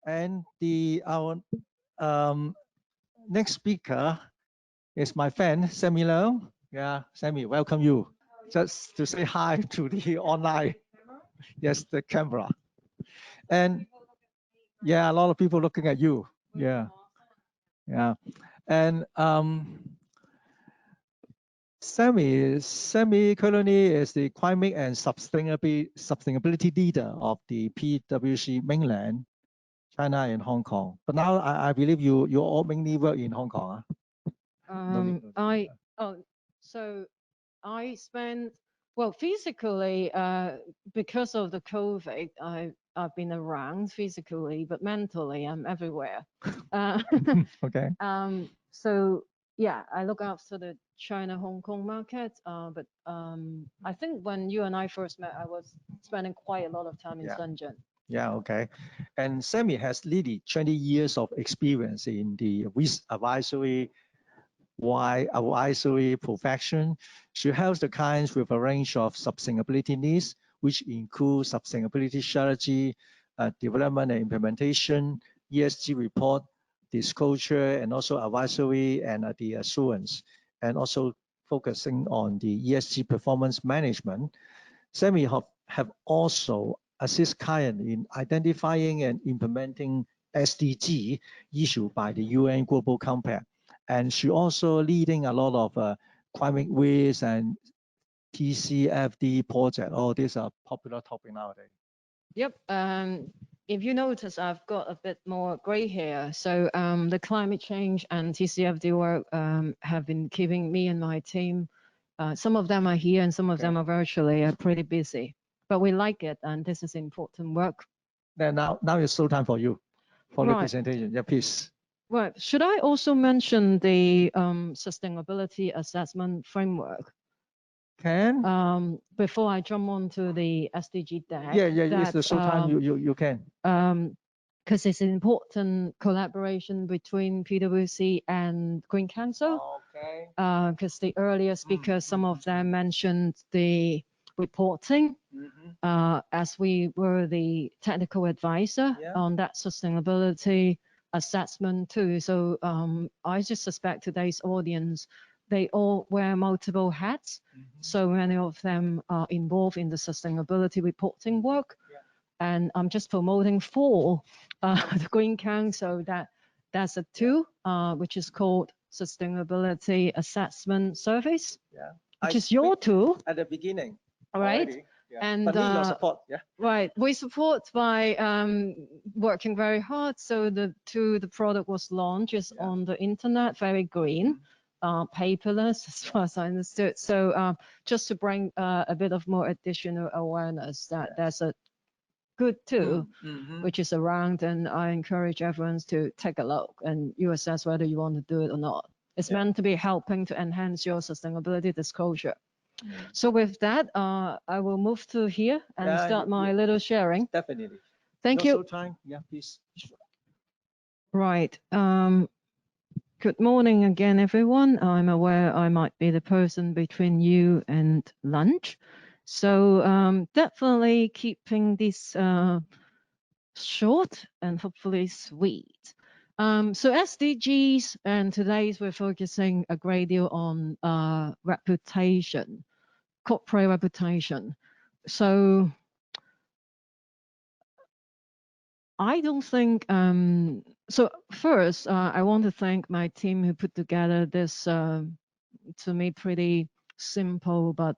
And our next speaker is my friend, Sammie Leung. Yeah, Sammie, welcome you. Just to say hi to the online, yes, the camera. And yeah, a lot of people looking at you. Yeah, yeah. And Sammie currently is the climate and sustainability leader of the PwC Mainland, China and Hong Kong. But now I believe you all mainly work in Hong Kong. So I spent, well, physically, because of the COVID, I've been around physically, but mentally I'm everywhere. Okay. So yeah, I look after the China Hong Kong market. But I think when you and I first met, I was spending quite a lot of time in Shenzhen. Yeah, okay. And Sammie has nearly 20 years of experience in the risk advisory profession. She helps the clients with a range of sustainability needs, which include sustainability strategy, development and implementation, ESG report, disclosure, and also advisory and the assurance, and also focusing on the ESG performance management. Sammie have also assist clients in identifying and implementing SDG issued by the UN Global Compact. And she also leading a lot of climate risk and TCFD project. All these are popular topic nowadays. Yep. If you notice, I've got a bit more gray hair. So the climate change and TCFD work have been keeping me and my team. Some of them are here and some of them are virtually pretty busy. But we like it, and this is important work. Then now it's still time for you for the presentation. Yeah, please. Right. Should I also mention the sustainability assessment framework? Can. Before I jump on to the SDG deck. Yeah, it's the show time. You can. Because it's an important collaboration between PwC and Green Council. Okay. Because the earlier speakers, some of them mentioned the reporting, as we were the technical advisor on that sustainability assessment too. So I just suspect today's audience, they all wear multiple hats. So many of them are involved in the sustainability reporting work. And I'm just promoting for the Green Council that there's a tool which is called Sustainability Assessment Service, which is your tool. At the beginning. All right. Yeah. And but need your support. Yeah. Right. We support by working very hard. So the product was launched on the internet, very green. Paperless, as far as I understood. So just to bring a bit of more additional awareness that there's a good tool which is around, and I encourage everyone to take a look and you assess whether you want to do it or not. It's meant to be helping to enhance your sustainability disclosure. So with that, I will move to here and start my little sharing. Definitely. Thank you. Time. Yeah, please. Right. Good morning again, everyone. I'm aware I might be the person between you and lunch. So definitely keeping this short and hopefully sweet. So SDGs, and today's we're focusing a great deal on reputation, corporate reputation. So I don't think, so first, I want to thank my team who put together this, to me, pretty simple but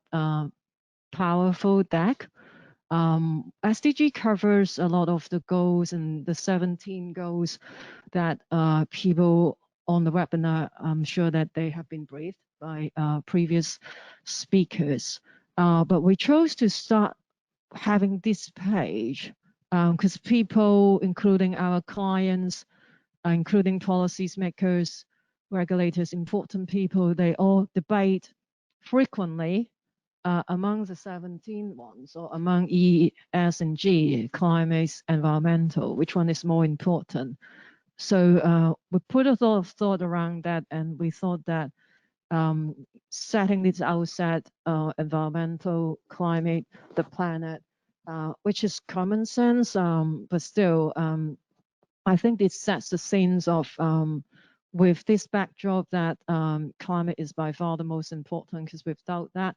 powerful deck. SDG covers a lot of the goals and the 17 goals that people on the webinar, I'm sure that they have been briefed by previous speakers. But we chose to start having this page because people, including our clients, including policies makers, regulators, important people, they all debate frequently among the 17 ones, or among E, S, and G, climate, environmental, which one is more important? So we put a lot of thought around that, and we thought that setting this outset, environmental, climate, the planet, which is common sense, but still, I think it sets the scenes of with this backdrop that climate is by far the most important, because without that,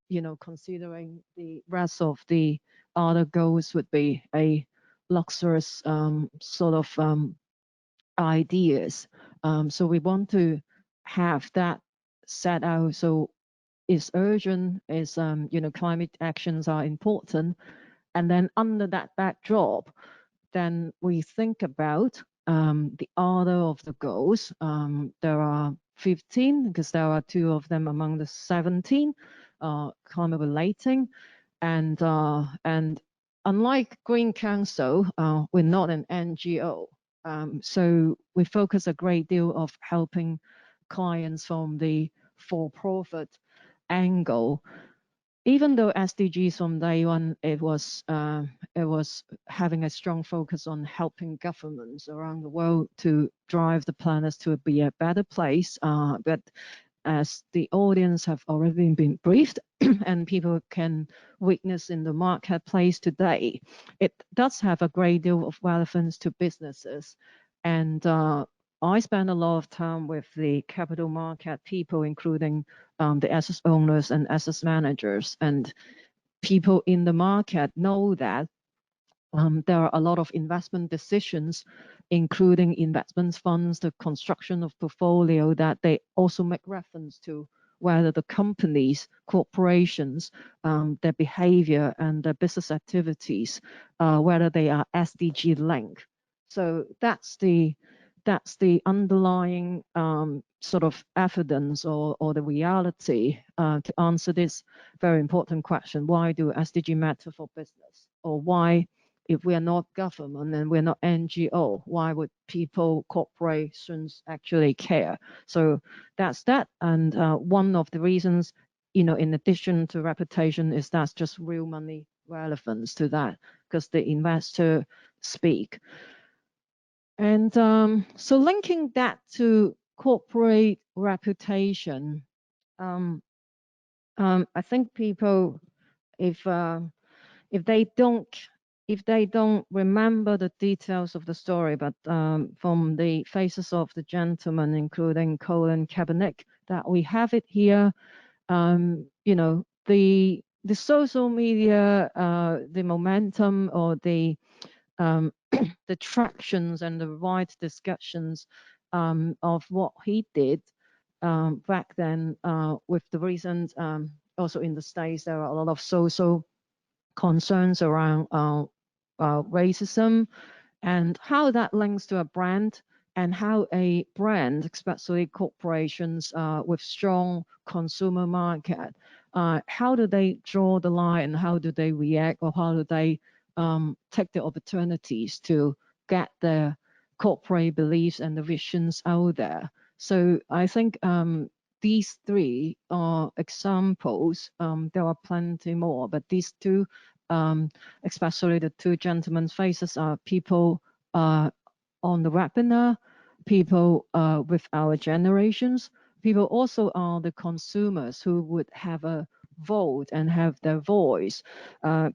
you know, considering the rest of the other goals would be a luxurious sort of ideas. So we want to have that set out. So it's urgent, is you know, climate actions are important, and then under that backdrop, then we think about the order of the goals. There are 15, because there are two of them among the 17 climate relating, and unlike Green Council, we're not an NGO. So we focus a great deal of helping clients from the for-profit angle. Even though SDGs from day one, it was having a strong focus on helping governments around the world to drive the planet to be a better place. But as the audience have already been briefed and people can witness in the marketplace today, it does have a great deal of relevance to businesses. And I spend a lot of time with the capital market people, including the asset owners and asset managers, and people in the market know that there are a lot of investment decisions, including investment funds, the construction of portfolio, that they also make reference to whether the companies, corporations, their behavior and their business activities, whether they are SDG linked. So that's the underlying sort of evidence or the reality to answer this very important question: why do SDG matter for business? Or why, if we are not government and we're not NGO, why would people, corporations actually care? So that's that. And one of the reasons, you know, in addition to reputation, is that's just real money relevance to that, because the investor speak. And so linking that to corporate reputation, I think people, if they don't remember the details of the story, but from the faces of the gentlemen, including Colin Kaepernick, that we have it here, you know, the social media, the momentum, or the the tractions and the wide discussions of what he did back then, with the recent, also in the States, there are a lot of social concerns around racism, and how that links to a brand, and how a brand, especially corporations with strong consumer market, how do they draw the line, and how do they react, or how do they take the opportunities to get their corporate beliefs and the visions out there. So I think these three are examples. There are plenty more, but these two, especially the two gentlemen's faces, are people on the webinar, people with our generations. People also are the consumers who would have a vote and have their voice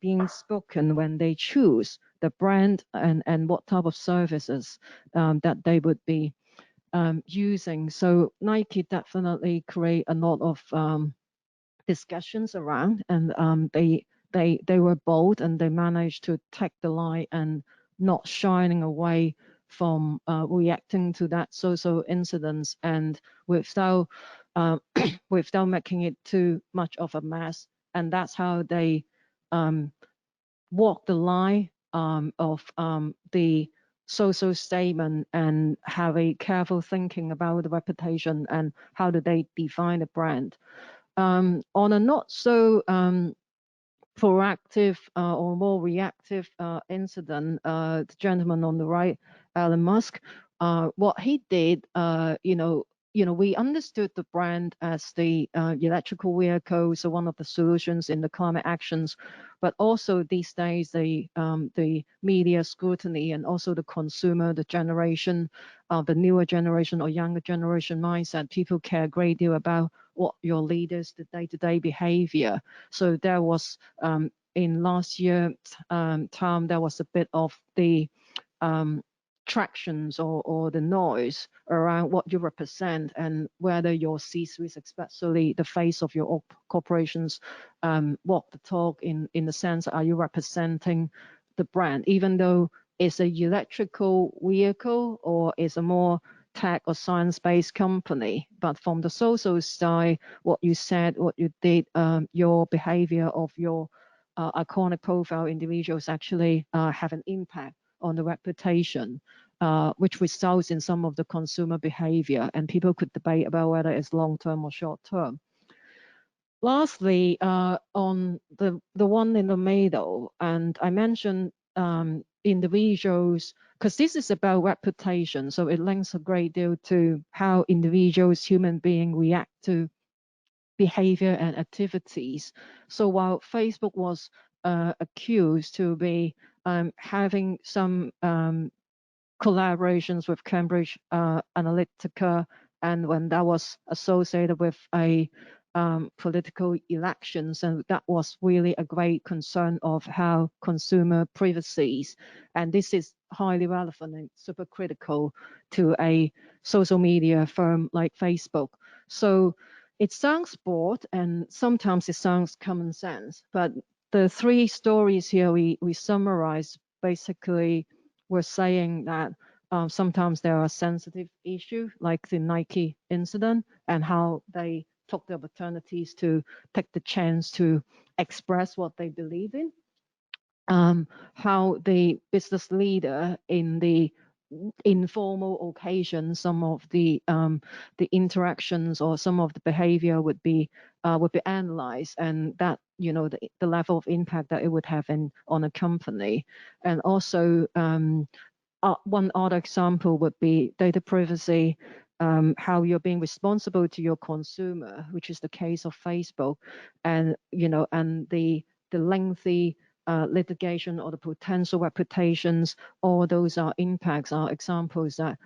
being spoken when they choose the brand and what type of services that they would be using. So Nike definitely create a lot of discussions around, and they were bold, and they managed to take the line and not shying away from reacting to that social incidents, and without without making it too much of a mess. And that's how they walk the line of the social statement, and have a careful thinking about the reputation and how do they define the brand. On a not so proactive or more reactive incident, the gentleman on the right, Elon Musk, what he did, we understood the brand as the electrical vehicle, so one of the solutions in the climate actions, but also these days the media scrutiny, and also the consumer, the generation, the newer generation or younger generation mindset. People care a great deal about what your leaders, the day-to-day behavior. So there was in last year time, there was a bit of the tractions or the noise around what you represent and whether your C-suite, especially the face of your corporations, walk the talk in the sense, are you representing the brand, even though it's a electrical vehicle or it's a more tech or science-based company. But from the social side, what you said, what you did, your behavior of your iconic profile individuals actually have an impact on the reputation, which results in some of the consumer behavior, and people could debate about whether it's long-term or short-term. Lastly, on the one in the middle, and I mentioned individuals, because this is about reputation, so it links a great deal to how individuals, human beings react to behavior and activities. So while Facebook was accused to be having some collaborations with Cambridge Analytica, and when that was associated with a political elections, and that was really a great concern of how consumer privacies, and this is highly relevant and super critical to a social media firm like Facebook. So it sounds broad and sometimes it sounds common sense, but the three stories here we summarize basically we're saying that sometimes there are sensitive issues like the Nike incident and how they took the opportunities to take the chance to express what they believe in. How the business leader in the informal occasions, some of the interactions or some of the behavior would be analyzed, and that the level of impact that it would have on a company. And also one other example would be data privacy, how you're being responsible to your consumer, which is the case of Facebook, and and the lengthy litigation or the potential reputations. All those are impacts, are examples that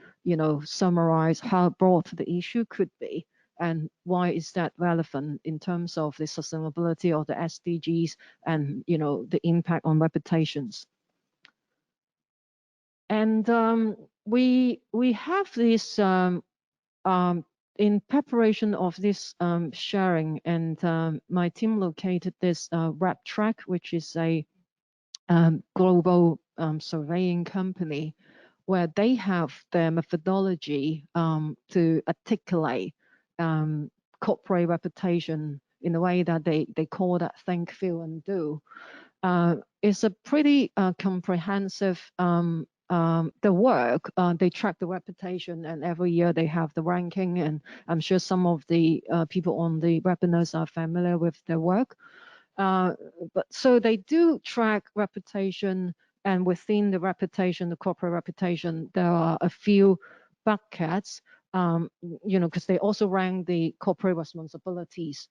summarize how broad the issue could be and why is that relevant in terms of the sustainability of the SDGs and the impact on reputations. And we have this in preparation of this sharing, and my team located this Raptrack, which is a global surveying company, where they have their methodology to articulate corporate reputation in a way that they call that think, feel, and do. It's a pretty comprehensive the work. They track the reputation, and every year they have the ranking, and I'm sure some of the people on the webinars are familiar with their work. But so they do track reputation, and within the reputation, the corporate reputation, there are a few buckets, because they also rank the corporate responsibilities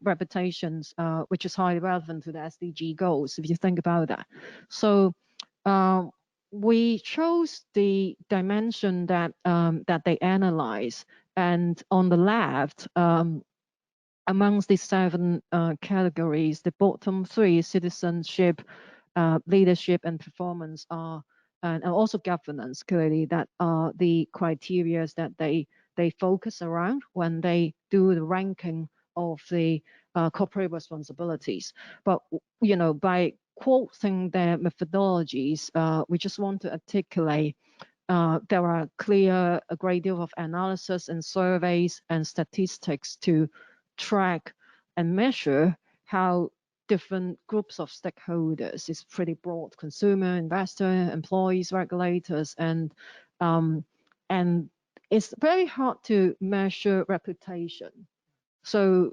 reputations, which is highly relevant to the SDG goals, if you think about that. So we chose the dimension that that they analyze, and on the left, amongst these 7 categories, the bottom 3, citizenship, leadership, and performance, are, and also governance, clearly, that are the criteria that they focus around when they do the ranking of the corporate responsibilities. But by quoting their methodologies, we just want to articulate there are a great deal of analysis and surveys and statistics to track and measure how different groups of stakeholders, is pretty broad: consumer, investor, employees, regulators, and it's very hard to measure reputation. So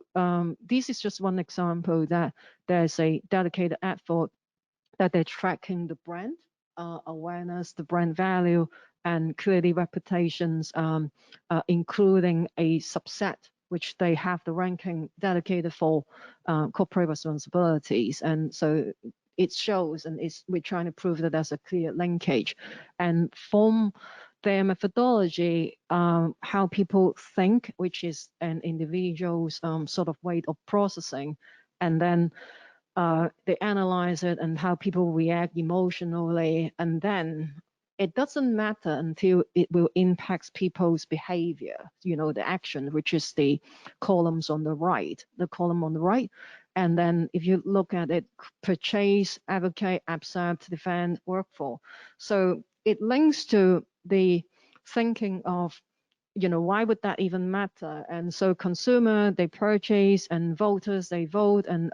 this is just one example that there's a dedicated effort that they're tracking the brand awareness, the brand value, and clearly reputations, including a subset which they have the ranking dedicated for corporate responsibilities. And so it shows, and we're trying to prove that there's a clear linkage. And from their methodology, how people think, which is an individual's sort of way of processing, and then they analyze it and how people react emotionally, and then it doesn't matter until it will impact people's behavior, the action, which is the columns on the right, the column on the right. And then if you look at it, purchase, advocate, accept, defend, work for. So it links to the thinking of, why would that even matter? And so consumer, they purchase, and voters, they vote, and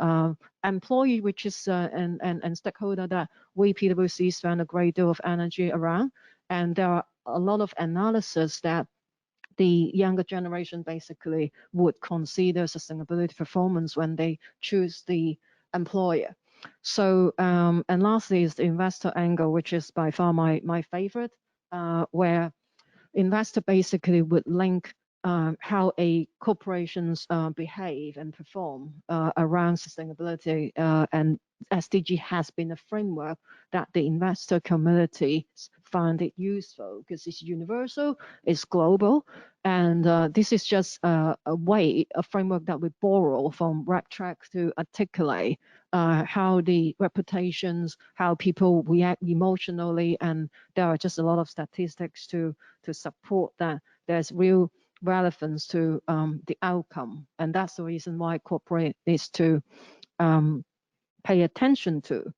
employee, which is and stakeholder that we PwC spend a great deal of energy around. And there are a lot of analysis that the younger generation basically would consider sustainability performance when they choose the employer. So, and lastly is the investor angle, which is by far my favorite, where investor basically would link how a corporations behave and perform around sustainability, and SDG has been a framework that the investor community find it useful because it's universal, it's global, and this is just a framework that we borrow from Raptrack to articulate how the reputations, how people react emotionally, and there are just a lot of statistics to support that there's real relevance to the outcome. And that's the reason why corporate needs to pay attention to.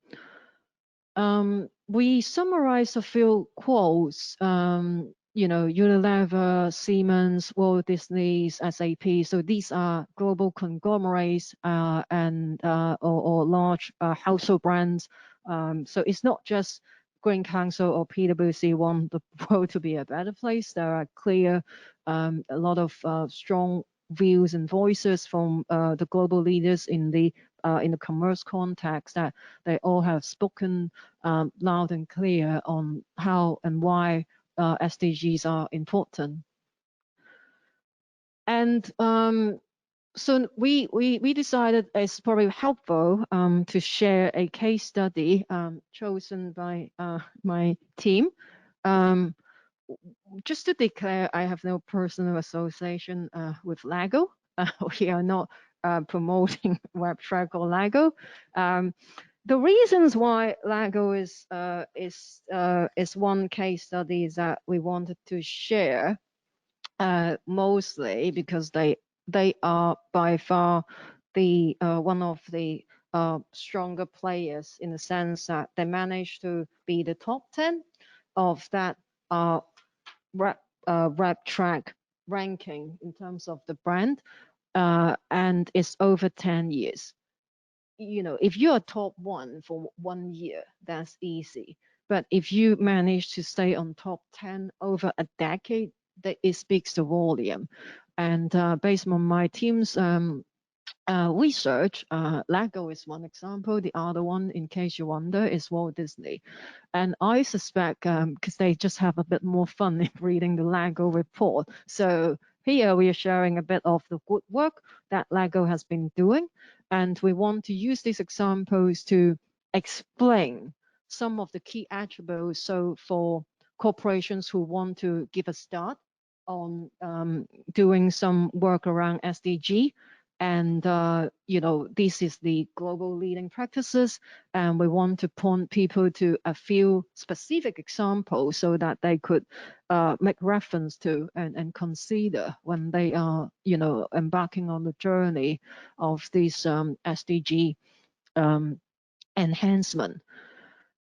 We summarize a few quotes, Unilever, Siemens, Walt Disney's, SAP. So these are global conglomerates and or large household brands. So it's not just Green Council or PwC want the world to be a better place. There are clear, a lot of strong views and voices from the global leaders in the commerce context that they all have spoken loud and clear on how and why SDGs are important. And so we decided it's probably helpful to share a case study chosen by my team. Just to declare, I have no personal association with Lego. We are not promoting Raptrack or Lego. The reasons why Lego is one case study that we wanted to share, mostly because they are by far the one of the stronger players in the sense that they managed to be the top 10 of that Raptrack ranking in terms of the brand, and it's over 10 years. If you're top 1 for 1 year, that's easy. But if you manage to stay on top 10 over a decade, that it speaks the volume. And based on my team's research, Lego is one example. The other one, in case you wonder, is Walt Disney. And I suspect because they just have a bit more fun in reading the Lego report. So here we are sharing a bit of the good work that Lego has been doing. And we want to use these examples to explain some of the key attributes. So for corporations who want to give a start on doing some work around SDG, and this is the global leading practices, and we want to point people to a few specific examples so that they could make reference to and consider when they are embarking on the journey of this SDG enhancement.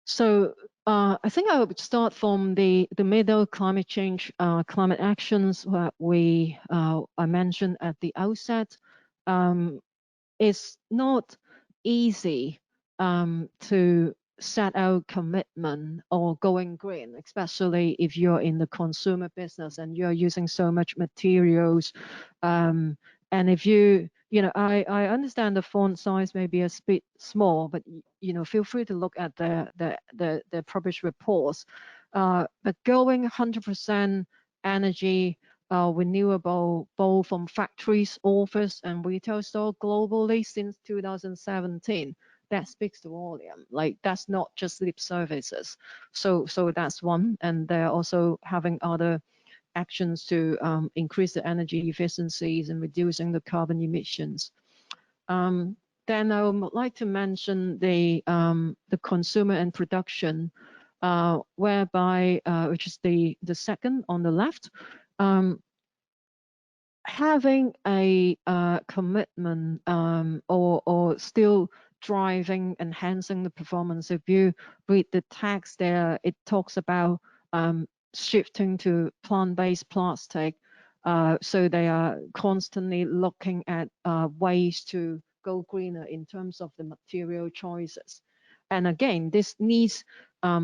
So I think I would start from the middle climate change, climate actions that I mentioned at the outset. It's not easy to set out commitment or going green, especially if you're in the consumer business and you're using so much materials. And if I understand the font size may be a bit small, but feel free to look at the published reports. But going 100% energy renewable, both from factories, office, and retail store globally since 2017. That speaks to volume. Like that's not just lip services. So that's one, and they're also having other actions to increase the energy efficiencies and reducing the carbon emissions. Then I would like to mention the consumer and production. whereby which is the second on the left. Having a commitment or still driving, enhancing the performance. If you read the text there, it talks about shifting to plant-based plastic. So they are constantly looking at ways to go greener in terms of the material choices. And again, this needs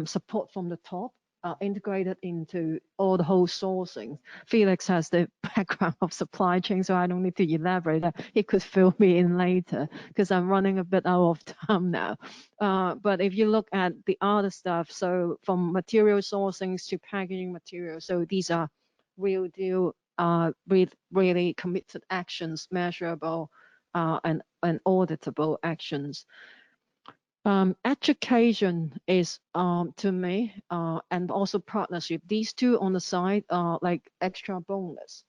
support from the top, integrated into all the whole sourcing. Felix has the background of supply chain, so I don't need to elaborate that. He could fill me in later because I'm running a bit out of time now. But if you look at the other stuff, so from material sourcing to packaging materials, so these are real deal, really committed actions, measurable and auditable actions. Education is to me and also partnership. These two on the side are like extra bonus,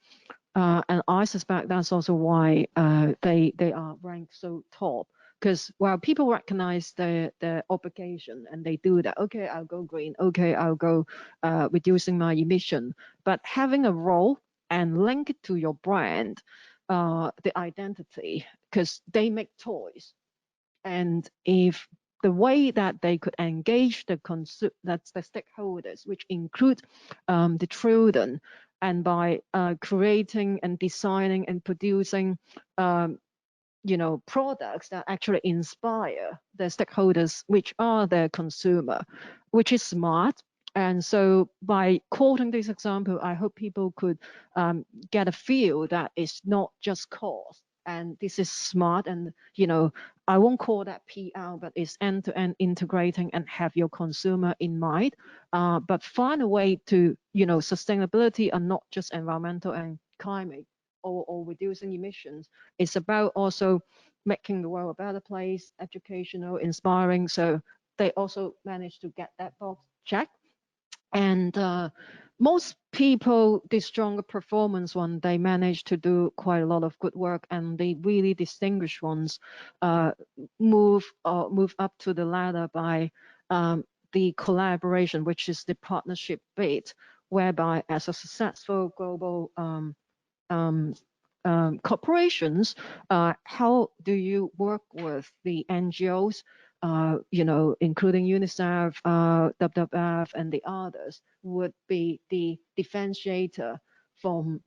and I suspect that's also why they are ranked so top. Because while people recognize their obligation and they do that, okay, I'll go green, okay, I'll go reducing my emission, but having a role and link it to your brand, the identity, because they make toys, and if the way that they could engage that's the stakeholders, which include the children, and by creating and designing and producing products that actually inspire the stakeholders, which are the consumer, which is smart. And so by quoting this example, I hope people could get a feel that it's not just cost, and this is smart. And I won't call that PR, but it's end-to-end integrating and have your consumer in mind. But find a way to, sustainability are not just environmental and climate or reducing emissions. It's about also making the world a better place, educational, inspiring. So they also managed to get that box checked. And most people, the stronger performance one, they manage to do quite a lot of good work, and the really distinguished ones move up to the ladder by the collaboration, which is the partnership bit, whereby as a successful global corporations, how do you work with the NGOs, including UNICEF, WWF, and the others, would be the differentiator from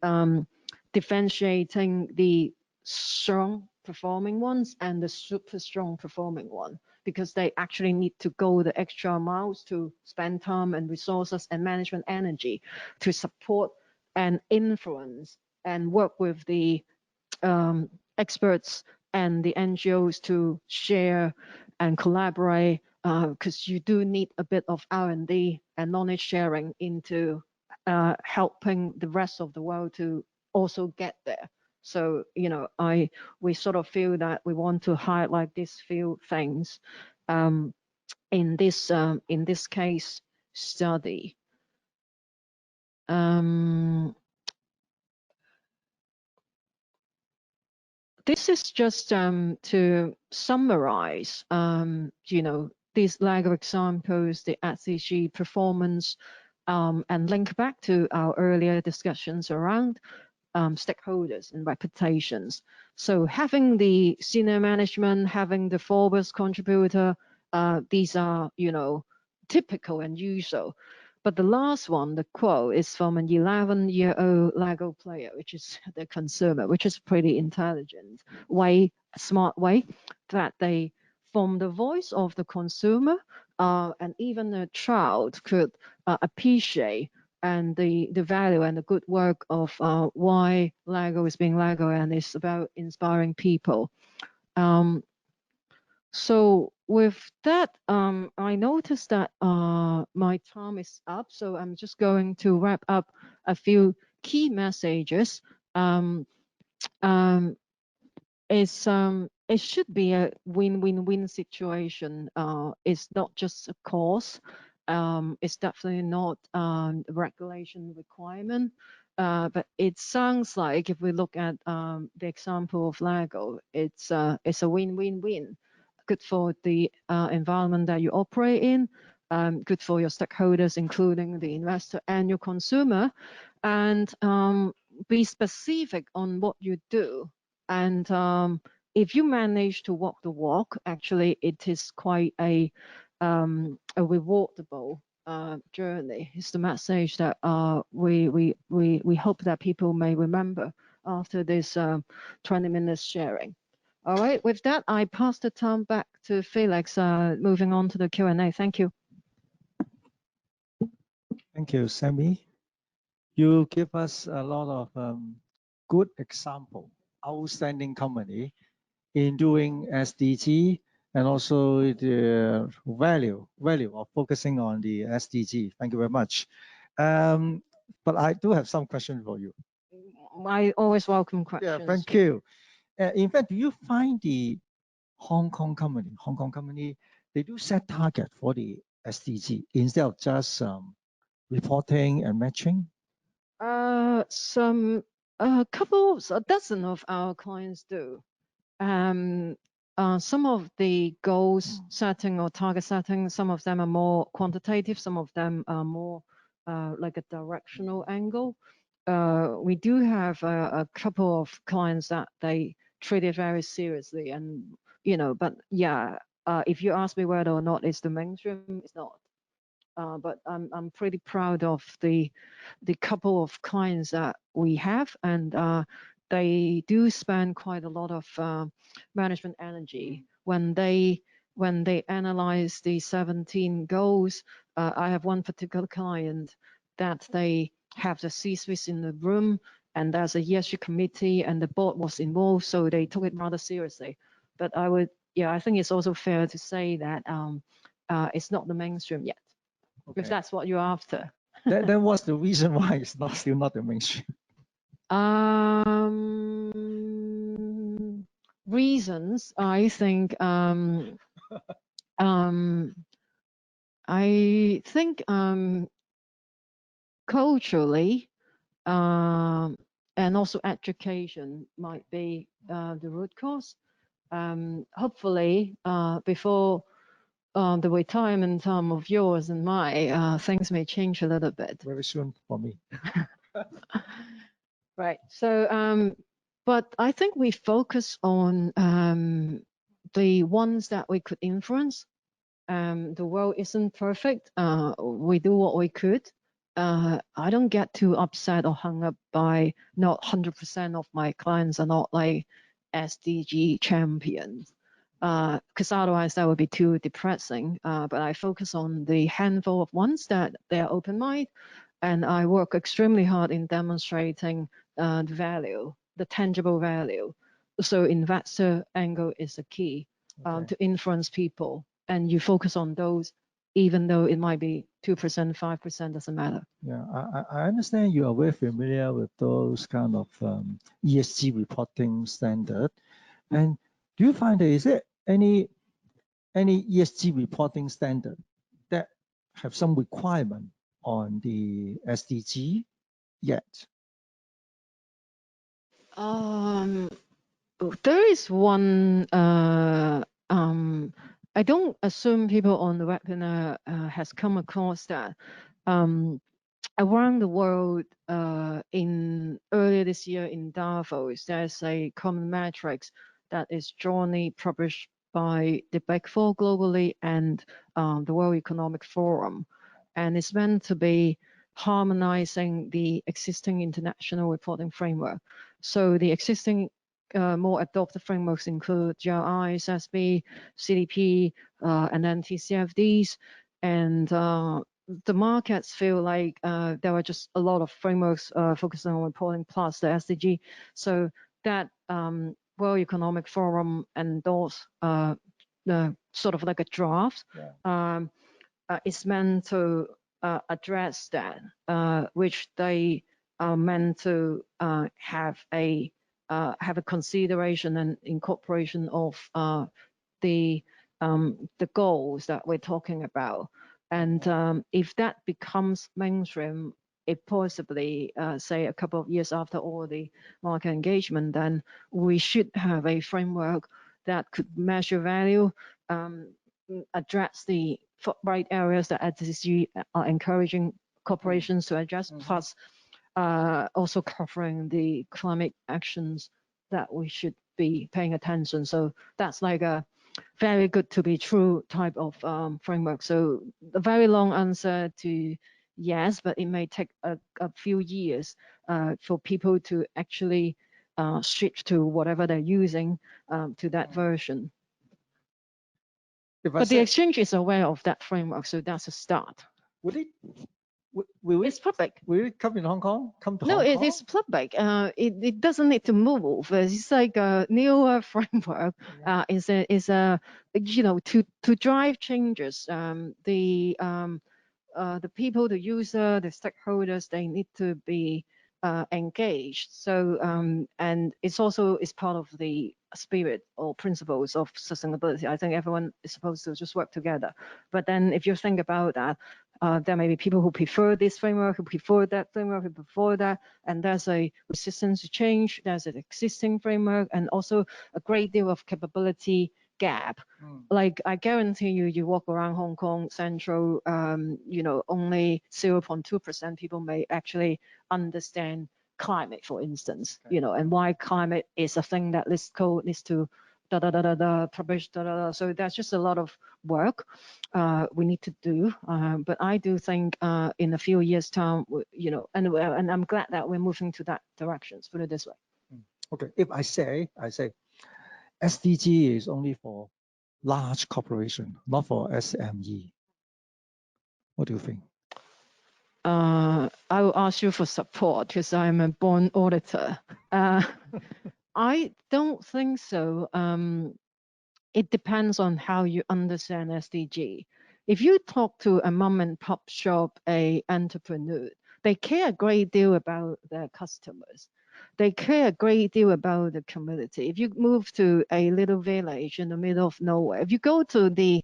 differentiating the strong performing ones and the super strong performing one, because they actually need to go the extra miles to spend time and resources and management energy to support and influence and work with the experts and the NGOs to share and collaborate, because you do need a bit of R&D and knowledge sharing into helping the rest of the world to also get there. So we sort of feel that we want to highlight these few things in this case study. This is just to summarize, these LEGO examples, the SDG performance, and link back to our earlier discussions around stakeholders and reputations. So having the senior management, having the forward contributor, these are, typical and usual. But the last one, the quote, is from an 11-year-old Lego player, which is the consumer, which is pretty intelligent way, a smart way that they, from the voice of the consumer, and even a child could appreciate and the value and the good work of why Lego is being Lego, and it's about inspiring people. So with that, I noticed that my time is up, so I'm just going to wrap up a few key messages. It should be a win-win-win situation. It's not just a cost. It's definitely not a regulation requirement. But it sounds like if we look at the example of Lego, it's a win-win-win. Good for the environment that you operate in, good for your stakeholders, including the investor and your consumer, and be specific on what you do. And if you manage to walk the walk, actually, it is quite a rewardable journey. It's the message that we hope that people may remember after this 20 minutes sharing. All right, with that, I pass the time back to Felix, moving on to the Q&A. Thank you. Thank you, Sammie. You give us a lot of good example, outstanding company in doing SDG and also the value of focusing on the SDG. Thank you very much. But I do have some questions for you. I always welcome questions. Yeah, thank you. In fact, do you find the Hong Kong company, they do set target for the SDG instead of just reporting and matching? Some a dozen of our clients do. Some of the goals setting or target setting, some of them are more quantitative, some of them are more like a directional angle. We do have a couple of clients that they treat it very seriously, and but yeah, if you ask me whether or not it's the mainstream, it's not. But I'm pretty proud of the couple of clients that we have, and they do spend quite a lot of management energy when they analyze the 17 goals. I have one particular client that they have the C-suite in the room, and there's a ESG committee, and the board was involved, so they took it rather seriously. But I think it's also fair to say that it's not the mainstream yet. Okay. If that's what you're after. Then what's the reason why it's still not the mainstream? Reasons, I think. I think culturally and also education might be the root cause. Hopefully, before the retirement time of yours and my, things may change a little bit. Very soon for me. Right. So, but I think we focus on the ones that we could influence. The world isn't perfect. We do what we could. I don't get too upset or hung up by not 100% of my clients are not like SDG champions. Because otherwise that would be too depressing. But I focus on the handful of ones that they're open-minded, and I work extremely hard in demonstrating the value, the tangible value. So investor angle is the key to influence people, and you focus on those, even though it might be 2%, 5%, doesn't matter. Yeah, I understand you are very familiar with those kind of ESG reporting standard. And do you find there is any ESG reporting standard that have some requirement on the SDG yet? There is one. I don't assume people on the webinar has come across that. Around the world, in earlier this year in Davos, there's a common matrix that is jointly published by the Big Four globally and the World Economic Forum, and it's meant to be harmonizing the existing international reporting framework. So the existing more adopted frameworks include GRI, SASB, CDP, and then TCFDs, and the markets feel like there are just a lot of frameworks focusing on reporting plus the SDG. So that World Economic Forum endorsed sort of like a draft. Yeah. It's meant to address that, which they are meant to have a consideration and incorporation of the goals that we're talking about. And if that becomes mainstream, it possibly, say, a couple of years after all the market engagement, then we should have a framework that could measure value, address the right areas that SDG are encouraging corporations to address, plus also covering the climate actions that we should be paying attention. So that's like a very good to be true type of framework. So a very long answer to yes, but it may take a few years for people to actually switch to whatever they're using to that version. But the exchange is aware of that framework, so that's a start. Will it? It's public. Will it come in Hong Kong? Come to No, Hong it Kong? is public. It doesn't need to move. It's like a new framework. Is a you know, to drive changes. The people, the user, the stakeholders, they need to be engaged. So and it's also is part of the spirit or principles of sustainability. I think everyone is supposed to just work together. But then if you think about that, there may be people who prefer this framework, who prefer that framework, who prefer that, and there's a resistance to change. There's an existing framework, and also a great deal of capability gap. Like I guarantee you, you walk around Hong Kong Central, you know, only 0.2% people may actually understand climate, for instance, you know, and why climate is a thing that this code needs to publish. So there's just a lot of work we need to do. But I do think in a few years' time, you know, and I'm glad that we're moving to that direction. Put it this way. Okay, if I say SDG is only for large corporation, not for SME. What do you think? I will ask you for support because I'm a born auditor. I don't think so. It depends on how you understand SDG. If you talk to a mom and pop shop, a entrepreneur, they care a great deal about their customers. They care a great deal about the community. If you move to a little village in the middle of nowhere, if you go to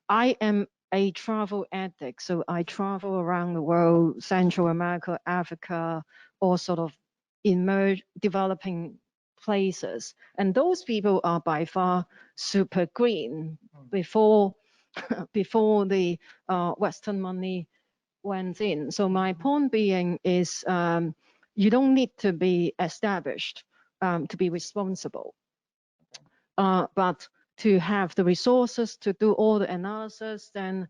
I am a travel addict, so I travel around the world, Central America, Africa, all sort of developing places. And those people are by far super green before the Western money went in. So my point being is you don't need to be established to be responsible. But to have the resources to do all the analysis, then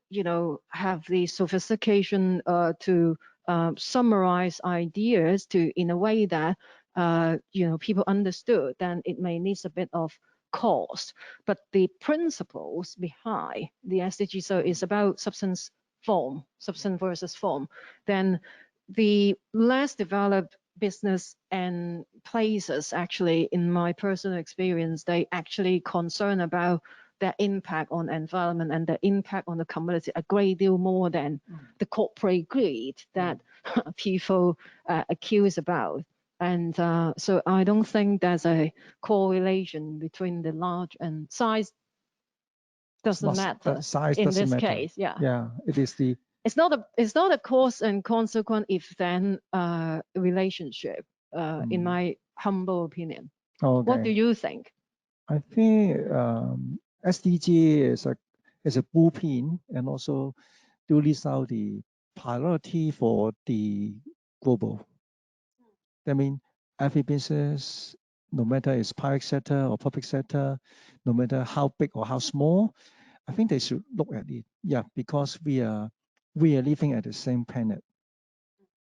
you know, have the sophistication to summarize ideas in a way that you know, people understood, then it may need a bit of cost. But the principles behind the SDG, so it's about substance versus form. Then the less developed business and places, actually, in my personal experience, they actually concern about their impact on environment and the impact on the community a great deal more than the corporate greed that people accuse about. And so I don't think there's a correlation between the large and size. Doesn't matter. Size in doesn't this matter. case. Yeah. Yeah, it is the. It's not a cause and consequence if then relationship, in my humble opinion. Okay. What do you think? I think SDG is a blueprint and also do list out the priority for the global. I mean, every business, no matter it's private sector or public sector, no matter how big or how small, I think they should look at it. Yeah, because we are living at the same planet.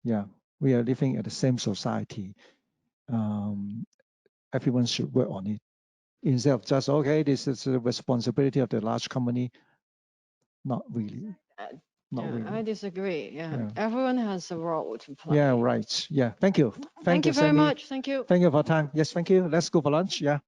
Yeah, we are living at the same society. Everyone should work on it instead of just, okay, this is the responsibility of the large company. Not really. Not really. I disagree. Yeah. Everyone has a role to play. Yeah, right. Yeah, thank you. Thank you very Sammie. much. Thank you. Thank you for time. Yes, thank you. Let's go for lunch. Yeah.